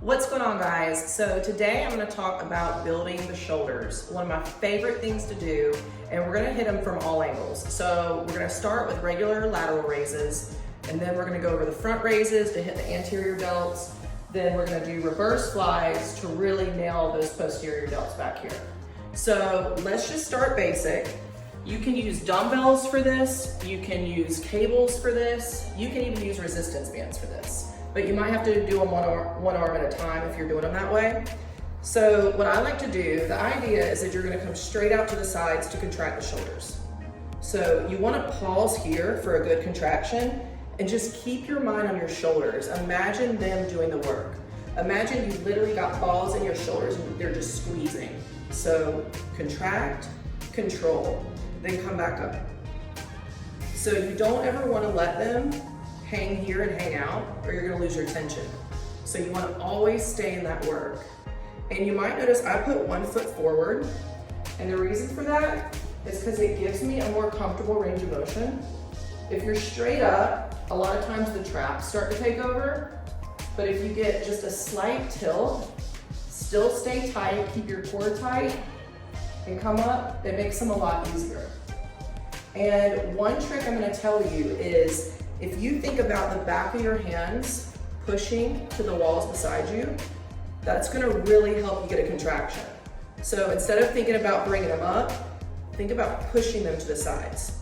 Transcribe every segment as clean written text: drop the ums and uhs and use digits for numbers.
What's going on, guys? So today I'm going to talk about building the shoulders, one of my favorite things to do, and we're going to hit them from all angles. So we're going to start with regular lateral raises, and then we're going to go over the front raises to hit the anterior delts. Then we're going to do reverse flies to really nail those posterior delts back here. So let's just start basic. You can use dumbbells for this, you can use cables for this, you can even use resistance bands for this. But you might have to do them one arm at a time if you're doing them that way. So what I like to do, the idea is that you're gonna come straight out to the sides to contract the shoulders. So you wanna pause here for a good contraction and just keep your mind on your shoulders. Imagine them doing the work. Imagine you literally got balls in your shoulders and they're just squeezing. So contract, control, then come back up. So you don't ever wanna let them hang here and hang out, or you're gonna lose your tension. So you wanna always stay in that work. And you might notice I put 1 foot forward, and the reason for that is because it gives me a more comfortable range of motion. If you're straight up, a lot of times the traps start to take over, but if you get just a slight tilt, still stay tight, keep your core tight, and come up, it makes them a lot easier. And one trick I'm gonna tell you is, if you think about the back of your hands pushing to the walls beside you, that's gonna really help you get a contraction. So instead of thinking about bringing them up, think about pushing them to the sides.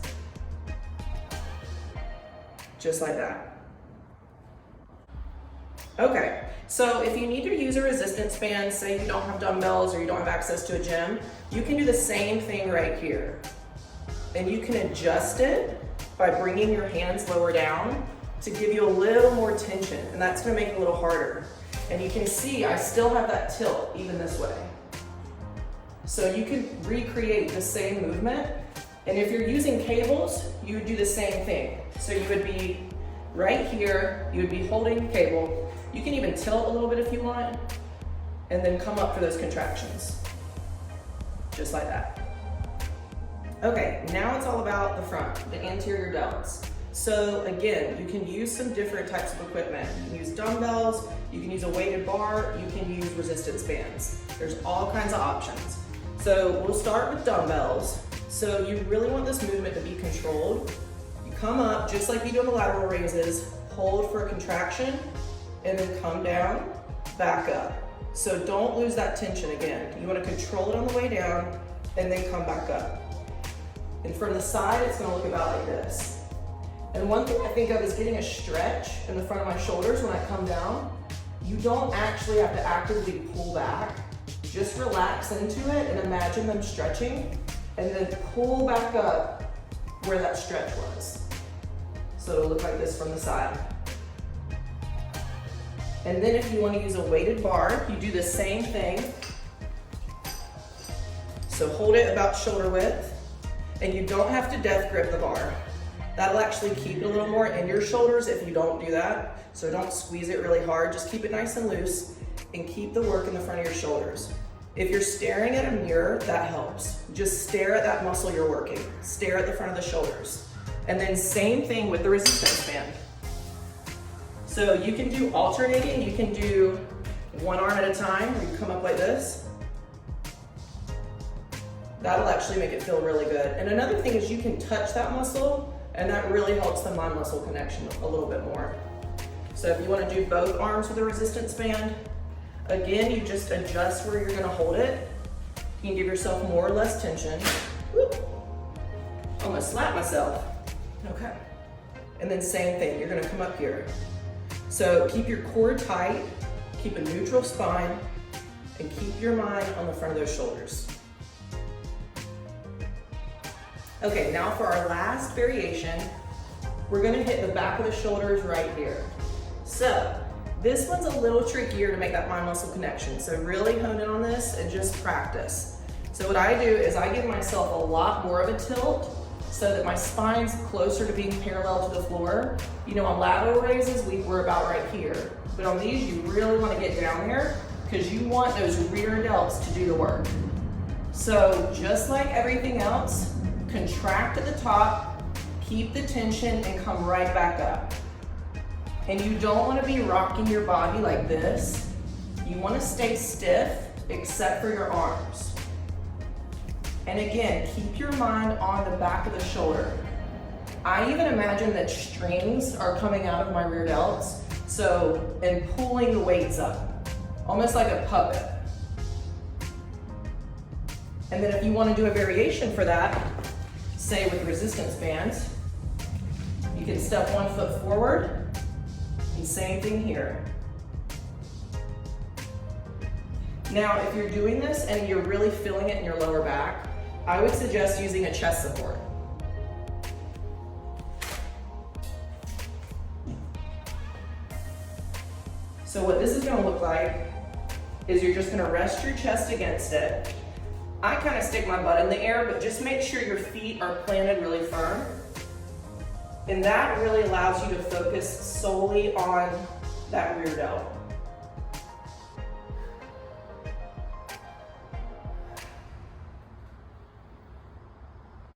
Just like that. Okay, so if you need to use a resistance band, say you don't have dumbbells or you don't have access to a gym, you can do the same thing right here. And you can adjust it by bringing your hands lower down to give you a little more tension, and that's gonna make it a little harder. And you can see I still have that tilt even this way. So you can recreate the same movement, and if you're using cables, you would do the same thing. So you would be right here, you would be holding the cable. You can even tilt a little bit if you want, and then come up for those contractions. Just like that. Okay, now it's all about the front, the anterior delts. So again, you can use some different types of equipment. You can use dumbbells, you can use a weighted bar, you can use resistance bands. There's all kinds of options. So we'll start with dumbbells. So you really want this movement to be controlled. You come up, just like you do in the lateral raises, hold for a contraction, and then come down, back up. So don't lose that tension again. You wanna control it on the way down, and then come back up. And from the side, it's gonna look about like this. And one thing I think of is getting a stretch in the front of my shoulders when I come down. You don't actually have to actively pull back. Just relax into it and imagine them stretching, and then pull back up where that stretch was. So it'll look like this from the side. And then if you wanna use a weighted bar, you do the same thing. So hold it about shoulder width. And you don't have to death grip the bar. That'll actually keep it a little more in your shoulders if you don't do that. So don't squeeze it really hard, just keep it nice and loose and keep the work in the front of your shoulders. If you're staring at a mirror, that helps. Just stare at that muscle you're working. Stare at the front of the shoulders. And then same thing with the resistance band. So you can do alternating, you can do one arm at a time, where you come up like this. That'll actually make it feel really good. And another thing is you can touch that muscle, and that really helps the mind muscle connection a little bit more. So if you want to do both arms with a resistance band, again, you just adjust where you're gonna hold it. You can give yourself more or less tension. Whoop. Almost slapped myself. Okay. And then same thing, you're gonna come up here. So keep your core tight, keep a neutral spine, and keep your mind on the front of those shoulders. Okay, now for our last variation, we're gonna hit the back of the shoulders right here. So, this one's a little trickier to make that mind muscle connection, so really hone in on this and just practice. So what I do is I give myself a lot more of a tilt so that my spine's closer to being parallel to the floor. You know, on lateral raises, we're about right here. But on these, you really wanna get down there because you want those rear delts to do the work. So just like everything else, contract at the top, keep the tension, and come right back up. And you don't want to be rocking your body like this. You want to stay stiff except for your arms. And again, keep your mind on the back of the shoulder. I even imagine that strings are coming out of my rear delts, and pulling the weights up, almost like a puppet. And then if you want to do a variation for that, say with resistance bands, you can step 1 foot forward, and same thing here. Now, if you're doing this and you're really feeling it in your lower back, I would suggest using a chest support. So what this is going to look like is you're just going to rest your chest against it. I kind of stick my butt in the air, but just make sure your feet are planted really firm. And that really allows you to focus solely on that rear delt.